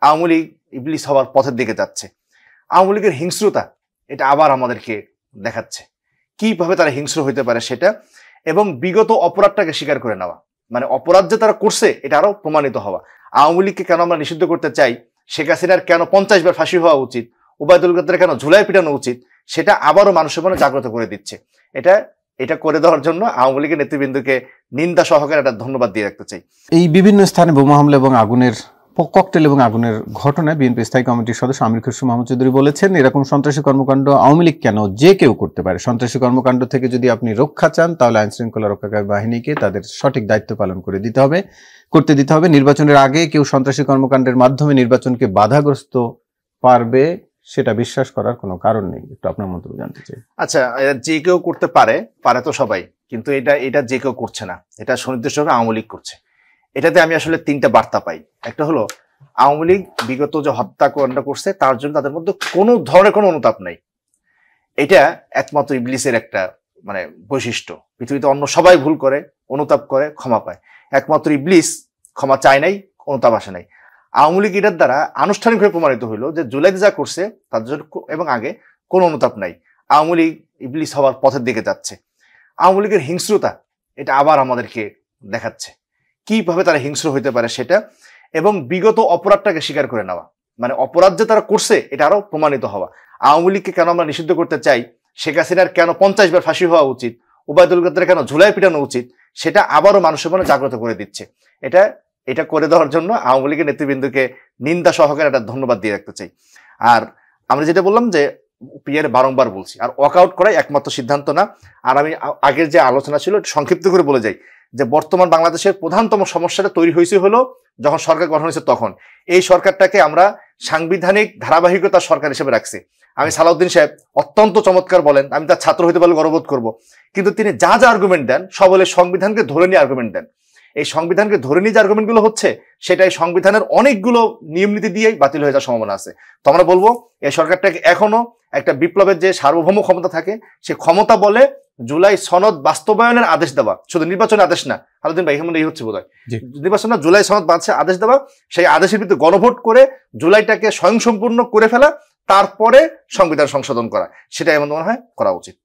আওয়ামী লীগ ইবলিস হওয়ার পথের দিকে যাচ্ছে। আওয়ামী লীগের হিংস্রতা এটা আবার আমাদেরকে দেখাচ্ছে কিভাবে তারা হিংস্র হইতে পারে সেটা, এবং বিগত অপরাধটাকে স্বীকার করে নেওয়া, মানে অপরাধ যে তারা করছে এটা আরো প্রমাণিত হওয়া। আওয়ামী লীগকে কেন আমরা নিষিদ্ধ করতে চাই, শেখ হাসিনার কেন 50 বার ফাঁসি হওয়া উচিত, ওবায়দুল কাদেরের কেন ঝুলাই পিটানো উচিত, সেটা আবারও মানুষের মনে জাগ্রত করে দিচ্ছে। এটা করে দেওয়ার জন্য আওয়ামী লীগের নেতৃবৃন্দকে নিন্দা সহকারে একটা ধন্যবাদ দিয়ে রাখতে চাই। এই বিভিন্ন স্থানে বোমা হামলা এবং ককটেল এবং আগুনের ঘটনায় বিএনপি স্থায়ী কমিটির সদস্য আমির খসরু মাহমুদ চৌধুরী বলেছেন, এরকম সন্ত্রাসী কর্মকাণ্ড আওয়ামী লীগ কেন, যে কেউ করতে পারে। সন্ত্রাসী কর্মকাণ্ড থেকে যদি আপনি রক্ষা চান তাহলে আইন শৃঙ্খলা রক্ষাকারী বাহিনীকে তাদের সঠিক দায়িত্ব পালন করতে দিতে হবে। নির্বাচনের আগে কেউ সন্ত্রাসী কর্মকাণ্ডের মাধ্যমে নির্বাচনকে বাধাগ্রস্ত পারবে সেটা বিশ্বাস করার কোনো কারণ নেই। একটু আপনার মন্তব্য জানতে চাই। আচ্ছা, যে কেউ করতে পারে তো সবাই, কিন্তু এটা যে কেউ করছে না, এটা সুনির্দিষ্টভাবে আওয়ামী লীগ করছে। এটাতে আমি আসলে 3টা বার্তা পাই। একটা হলো আওয়ামী লীগ বিগত যে হত্যাকাণ্ড করছে তার জন্য তাদের মধ্যে কোনো ধরনের কোনো অনুতাপ নাই। এটা একমাত্র ইবলিসের একটা মানে বৈশিষ্ট্য। পৃথিবীতে অন্য সবাই ভুল করে, অনুতাপ করে, ক্ষমা পায়, একমাত্র ইবলিস ক্ষমা চায় নাই, অনুতাপ আসে নাই। আওয়ামী লীগ এটার দ্বারা আনুষ্ঠানিকভাবে প্রমাণিত হইলো যে জুলাই যা করছে তার জন্য এবং আগে কোনো অনুতাপ নাই। আওয়ামী লীগ ইবলিস হওয়ার পথের দিকে যাচ্ছে। আওয়ামী লীগের হিংস্রতা এটা আবার আমাদেরকে দেখাচ্ছে কিভাবে তারা হিংস্র হইতে পারে সেটা, এবং বিগত অপরাধটাকে স্বীকার করে নেওয়া, মানে অপরাধ যে তারা করছে এটা আরো প্রমাণিত হওয়া। আওয়ামী লীগকে কেন আমরা নিষিদ্ধ করতে চাই, শেখ হাসিনার কেন 50 বার ফাঁসি হওয়া উচিত, ওবায়দুল কাদেরের কেন ঝুলাই পিটানো উচিত, সেটা আবারও মানুষের মনে জাগ্রত করে দিচ্ছে। এটা করে দেওয়ার জন্য আওয়ামী লীগের নেতৃবৃন্দকে নিন্দা সহকারে একটা ধন্যবাদ দিয়ে রাখতে চাই। আর আমরা যেটা বললাম যে পিয়ারে বারংবার বলছি, আর ওয়াকআউট করাই একমাত্র সিদ্ধান্ত না। আর আমি আগের যে আলোচনা ছিল সংক্ষিপ্ত করে বলে যাই যে বর্তমান বাংলাদেশের প্রধানতম সমস্যাটা তৈরি হয়েছে হলো যখন সরকার গঠন হয়েছে তখন। এই সরকারটাকে আমরা সাংবিধানিক ধারাবাহিকতার সরকার হিসেবে রাখছি। আমি সালাউদ্দিন সাহেব অত্যন্ত চমৎকার বলেন, আমি তার ছাত্র হইতে পারলে গর্ববোধ করব, কিন্তু তিনি যা আর্গুমেন্ট দেন সব হলে সংবিধানকে ধরে নিয়ে আর্গুমেন্ট দেন। এই সংবিধানকে ধরে নিয়ে যে আর্গুমেন্টগুলো হচ্ছে সেটা এই সংবিধানের অনেকগুলো নিয়ম নীতি দিয়েই বাতিল হয়ে যাওয়ার সম্ভাবনা আছে। তো আমরা বলবো এই সরকারটাকে এখনো একটা বিপ্লবের যে সার্বভৌম ক্ষমতা থাকে সে ক্ষমতা বলে জুলাই সনদ বাস্তবায়নের আদেশ দেওয়া, শুধু নির্বাচনের আদেশ না। আলাউদ্দিন ভাই এই হচ্ছে বোধ হয় নির্বাচন না, জুলাই সনদ আদেশ দেওয়া, সেই আদেশের ভিত্তিতে গণভোট করে জুলাইটাকে স্বয়ংসম্পূর্ণ করে ফেলা, তারপরে সংবিধান সংশোধন করা, সেটা এমন মনে হয় করা উচিত।